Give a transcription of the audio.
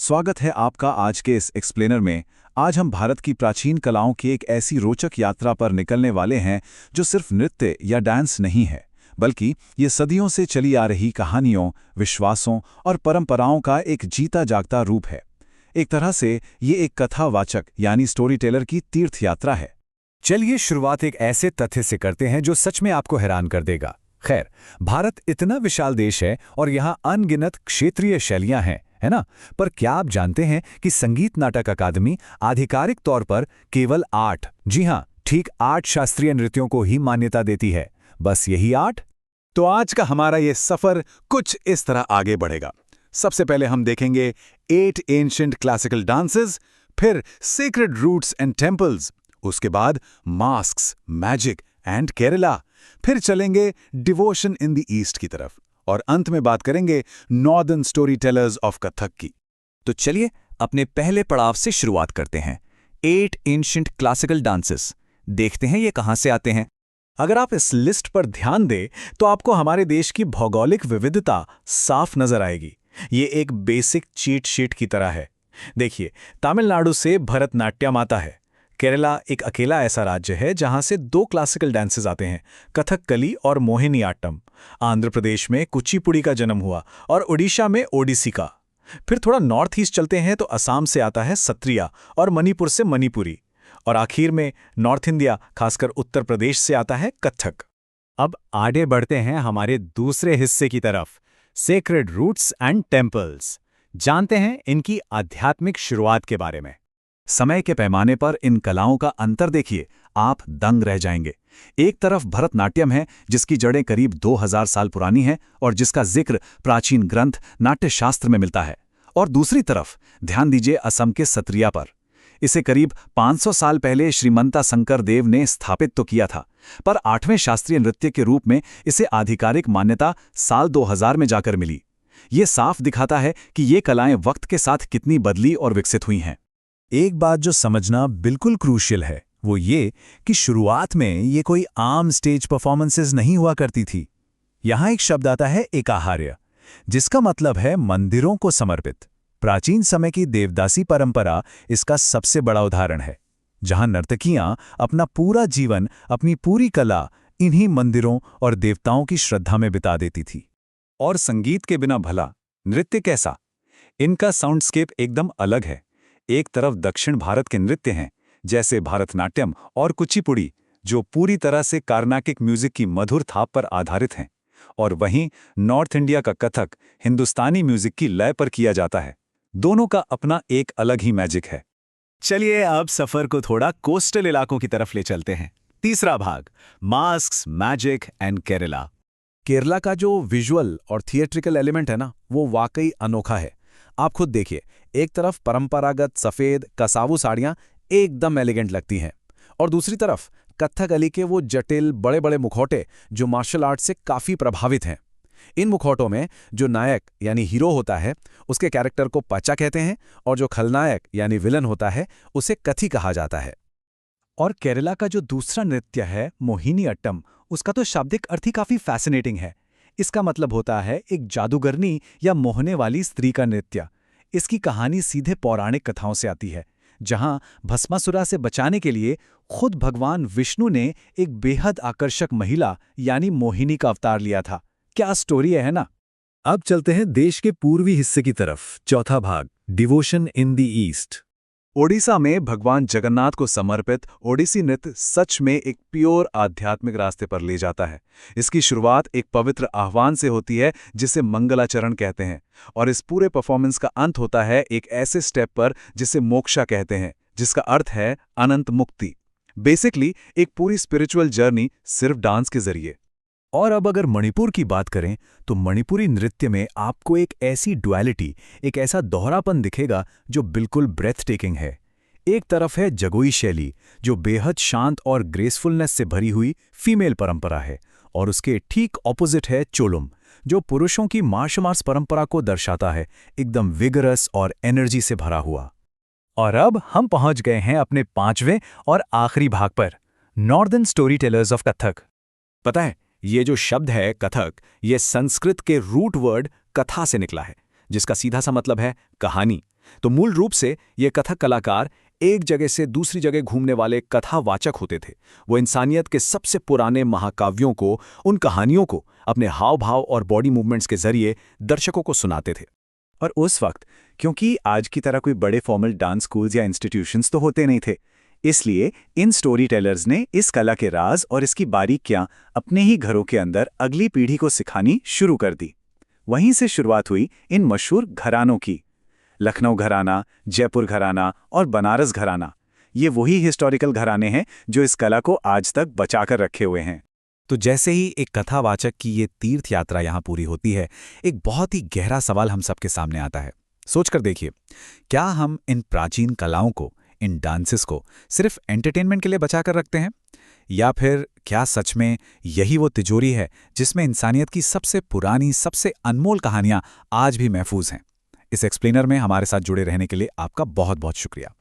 स्वागत है आपका आज के इस एक्सप्लेनर में। आज हम भारत की प्राचीन कलाओं की एक ऐसी रोचक यात्रा पर निकलने वाले हैं जो सिर्फ नृत्य या डांस नहीं है, बल्कि ये सदियों से चली आ रही कहानियों, विश्वासों और परंपराओं का एक जीता जागता रूप है। एक तरह से ये एक कथावाचक यानी स्टोरी टेलर की तीर्थ यात्रा है। चलिए शुरुआत एक ऐसे तथ्य से करते हैं जो सच में आपको हैरान कर देगा। खैर, भारत इतना विशाल देश है और यहाँ अनगिनत क्षेत्रीय शैलियां हैं, है ना? पर क्या आप जानते हैं कि संगीत नाटक अकादमी आधिकारिक तौर पर केवल 8, जी हाँ, ठीक 8 शास्त्रीय नृत्यों को ही मान्यता देती है। बस यही 8? तो आज का हमारा ये सफर कुछ इस तरह आगे बढ़ेगा। सबसे पहले हम देखेंगे 8 एंशिएंट क्लासिकल डांसेस, फिर सेक्रेड रूट्स एंड टेम्पल्स, उसके बाद मास्क्स, मैजिक एंड केरला, फिर चलेंगे डिवोशन इन द ईस्ट की तरफ, और अंत में बात करेंगे northern story tellers of Kathak की। तो चलिए अपने पहले पड़ाव से शुरुआत करते हैं। 8 एंशिएंट क्लासिकल डांसेस, देखते हैं ये कहाँ से आते हैं। अगर आप इस लिस्ट पर ध्यान दें तो आपको हमारे देश की भौगोलिक विविधता साफ नजर आएगी। ये एक बेसिक चीट शीट की तरह है। देखिए, तमिलनाडु से भरतनाट्यम आता है। केरला एक अकेला ऐसा राज्य है जहां से 2 क्लासिकल डांसेस आते हैं, कथकली और मोहिनीअट्टम। आंध्र प्रदेश में कुचिपुड़ी का जन्म हुआ और ओडिशा में ओडिसी का। फिर थोड़ा नॉर्थ ईस्ट चलते हैं तो असम से आता है सत्रिया और मणिपुर से मणिपुरी, और आखिर में नॉर्थ इंडिया खासकर उत्तर प्रदेश से आता है कथक। अब आगे बढ़ते हैं हमारे दूसरे हिस्से की तरफ, सेक्रेड रूट्स एंड टेम्पल्स। जानते हैं इनकी आध्यात्मिक शुरुआत के बारे में। समय के पैमाने पर इन कलाओं का अंतर देखिए, आप दंग रह जाएंगे। एक तरफ भरतनाट्यम है जिसकी जड़ें करीब 2000 साल पुरानी हैं और जिसका जिक्र प्राचीन ग्रंथ नाट्यशास्त्र में मिलता है, और दूसरी तरफ ध्यान दीजिए असम के सत्रिया पर। इसे करीब 500 साल पहले श्रीमंता शंकर देव ने स्थापित तो किया था, पर 8वें शास्त्रीय नृत्य के रूप में इसे आधिकारिक मान्यता साल 2000 में जाकर मिली। ये साफ दिखाता है कि ये कलाएं वक्त के साथ कितनी बदली और विकसित हुई हैं। एक बात जो समझना बिल्कुल क्रूशियल है वो ये कि शुरुआत में ये कोई आम स्टेज परफॉर्मेंसेस नहीं हुआ करती थी। यहाँ एक शब्द आता है एकाहार्य, जिसका मतलब है मंदिरों को समर्पित। प्राचीन समय की देवदासी परंपरा इसका सबसे बड़ा उदाहरण है, जहाँ नर्तकियां अपना पूरा जीवन, अपनी पूरी कला इन्हीं मंदिरों और देवताओं की श्रद्धा में बिता देती थी। और संगीत के बिना भला नृत्य कैसा? इनका साउंडस्केप एकदम अलग है। एक तरफ दक्षिण भारत के नृत्य हैं जैसे भरतनाट्यम और कुचिपुड़ी, जो पूरी तरह से कार्नाटिक म्यूजिक की मधुर थाप पर आधारित हैं, और वहीं नॉर्थ इंडिया का कथक हिंदुस्तानी म्यूजिक की लय पर किया जाता है। दोनों का अपना एक अलग ही मैजिक है। चलिए अब सफर को थोड़ा कोस्टल इलाकों की तरफ ले चलते हैं। तीसरा भाग, masks, magic and Kerala. Kerala का जो विजुअल और थिएट्रिकल एलिमेंट है ना, वो वाकई अनोखा है। आप खुद देखिए, एक तरफ परंपरागत सफेद कसावू साड़ियां एकदम एलिगेंट लगती हैं, और दूसरी तरफ कथकली के वो जटिल बड़े बड़े मुखौटे जो मार्शल आर्ट से काफी प्रभावित हैं। इन मुखौटों में जो नायक यानी हीरो होता है उसके कैरेक्टर को पचा कहते हैं, और जो खलनायक यानी विलन होता है उसे कथी कहा जाता है। और केरला का जो दूसरा नृत्य है मोहिनीअट्टम, उसका तो शाब्दिक अर्थ ही काफी फैसिनेटिंग है। इसका मतलब होता है एक जादूगरनी या मोहने वाली स्त्री का नृत्य। इसकी कहानी सीधे पौराणिक कथाओं से आती है, जहां भस्मासुरा से बचाने के लिए खुद भगवान विष्णु ने एक बेहद आकर्षक महिला यानी मोहिनी का अवतार लिया था। क्या स्टोरी है ना? अब चलते हैं देश के पूर्वी हिस्से की तरफ। चौथा भाग, devotion in the east. Odisha में भगवान जगन्नाथ को समर्पित ओडिसी नृत्य सच में एक प्योर आध्यात्मिक रास्ते पर ले जाता है। इसकी शुरुआत एक पवित्र आह्वान से होती है जिसे मंगलाचरण कहते हैं, और इस पूरे परफॉर्मेंस का अंत होता है एक ऐसे स्टेप पर जिसे मोक्षा कहते हैं, जिसका अर्थ है अनंत मुक्ति। बेसिकली एक पूरी स्पिरिचुअल जर्नी सिर्फ डांस के जरिए। और अब अगर मणिपुर की बात करें तो मणिपुरी नृत्य में आपको एक ऐसी डुअलिटी, एक ऐसा दोहरापन दिखेगा जो बिल्कुल ब्रेथ टेकिंग है। एक तरफ है जगोई शैली जो बेहद शांत और ग्रेसफुलनेस से भरी हुई फीमेल परंपरा है, और उसके ठीक ऑपोजिट है चोलुम, जो पुरुषों की मार्शल आर्ट्स परंपरा को दर्शाता है, एकदम विगरस और एनर्जी से भरा हुआ। और अब हम पहुंच गए हैं अपने 5वें और आखिरी भाग पर, northern story tellers of Kathak. पता है, ये जो शब्द है कथक, ये संस्कृत के रूट वर्ड कथा से निकला है, जिसका सीधा सा मतलब है कहानी। तो मूल रूप से ये कथक कलाकार एक जगह से दूसरी जगह घूमने वाले कथावाचक होते थे। वो इंसानियत के सबसे पुराने महाकाव्यों को, उन कहानियों को अपने हाव भाव और बॉडी मूवमेंट्स के जरिए दर्शकों को सुनाते थे। और उस वक्त, क्योंकि आज की तरह कोई बड़े फॉर्मल डांस स्कूल्स या इंस्टीट्यूशंस तो होते नहीं थे, इसलिए इन स्टोरी टेलर्स ने इस कला के राज और इसकी बारीकियां अपने ही घरों के अंदर अगली पीढ़ी को सिखानी शुरू कर दी। वहीं से शुरुआत हुई इन मशहूर घरानों की। लखनऊ घराना, जयपुर घराना और बनारस घराना, ये वही हिस्टोरिकल घराने हैं जो इस कला को आज तक बचाकर रखे हुए हैं। तो जैसे ही एक कथावाचक की ये तीर्थ यात्रा यहाँ पूरी होती है, एक बहुत ही गहरा सवाल हम सबके सामने आता है। सोचकर देखिए, क्या हम इन प्राचीन कलाओं को, इन डांसेस को सिर्फ एंटरटेनमेंट के लिए बचा कर रखते हैं, या फिर क्या सच में यही वो तिजोरी है जिसमें इंसानियत की सबसे पुरानी, सबसे अनमोल कहानियां आज भी महफूज हैं? इस एक्सप्लेनर में हमारे साथ जुड़े रहने के लिए आपका बहुत बहुत शुक्रिया।